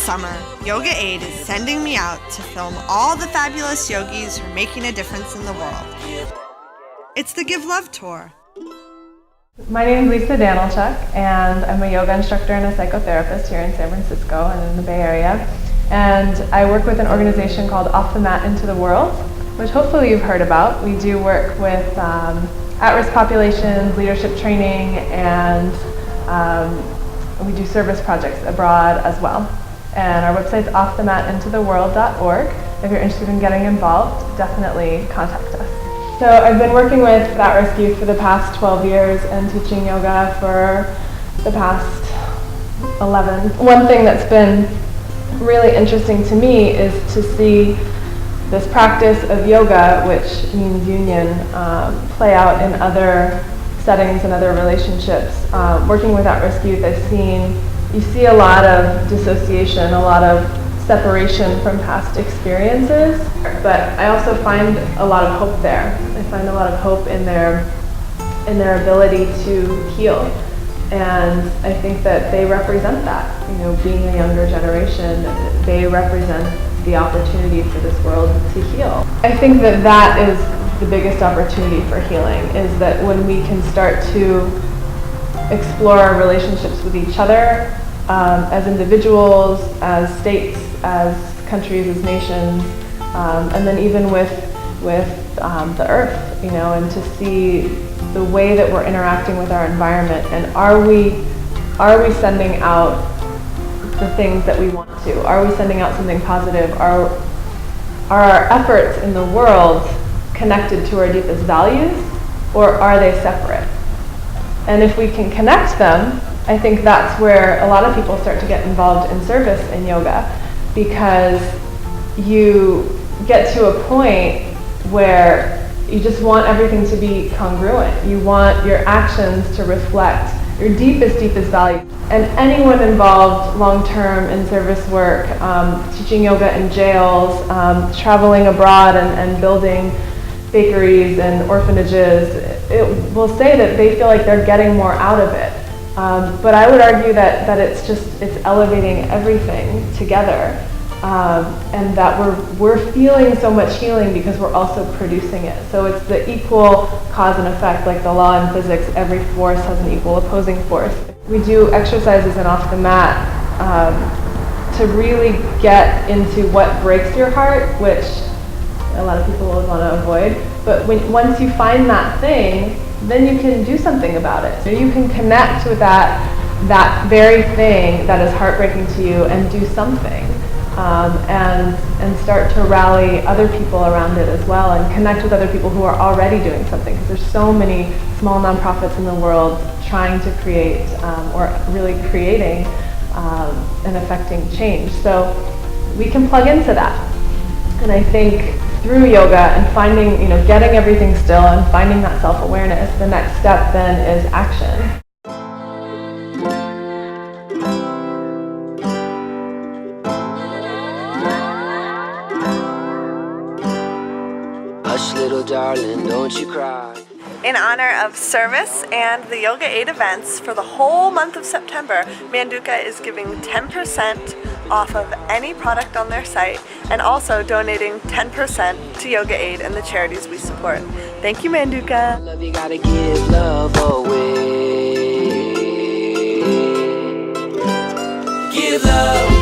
summer, Yoga Aid is sending me out to film all the fabulous yogis who are making a difference in the world. It's the Give Love Tour. My name is Danylchuk, and I'm a yoga instructor and a psychotherapist here in San Francisco and in the Bay Area. And I work with an organization called Off the Mat Into the World, which hopefully you've heard about. We do work with at-risk populations, leadership training, and we do service projects abroad as well. And our website's offthematintotheworld.org. If you're interested in getting involved, definitely contact us. So I've been working with at-risk youth for the past 12 years and teaching yoga for the past 11. One thing that's been really interesting to me is to see this practice of yoga, which means union, play out in other settings and other relationships. Working with at-risk youth, you see a lot of dissociation, a lot of separation from past experiences, but I also find a lot of hope there. I find a lot of hope in their ability to heal, and I think that they represent that. You know, being a younger generation, they represent the opportunity for this world to heal. I think that is the biggest opportunity for healing, is that when we can start to explore our relationships with each other, as individuals, as states, as countries, as nations, and then even with the earth, you know, and to see the way that we're interacting with our environment, and are we sending out the things that we want to? Are we sending out something positive? Are our efforts in the world connected to our deepest values, or are they separate? And if we can connect them, I think that's where a lot of people start to get involved in service in yoga, because you get to a point where you just want everything to be congruent. You want your actions to reflect your deepest values. And anyone involved long-term in service work, teaching yoga in jails, traveling abroad and building bakeries and orphanages, it will say that they feel like they're getting more out of it. But I would argue that it's elevating everything together, and that we're feeling so much healing because we're also producing it. So it's the equal cause and effect, like the law in physics, every force has an equal opposing force. We do exercises in off the mat to really get into what breaks your heart, which a lot of people will want to avoid. But once you find that thing, then you can do something about it. So you can connect with that very thing that is heartbreaking to you and do something, and start to rally other people around it as well, and connect with other people who are already doing something, because there's so many small nonprofits in the world trying to create or really creating and affecting change. So we can plug into that. And I think through yoga and finding, getting everything still and finding that self-awareness, the next step then is action. Hush, little darling, don't you cry. In honor of service and the Yoga Aid events for the whole month of September, Manduka is giving 10% off of any product on their site, and also donating 10% to Yoga Aid and the charities we support. Thank you, Manduka. Love, you gotta give love away. Give love.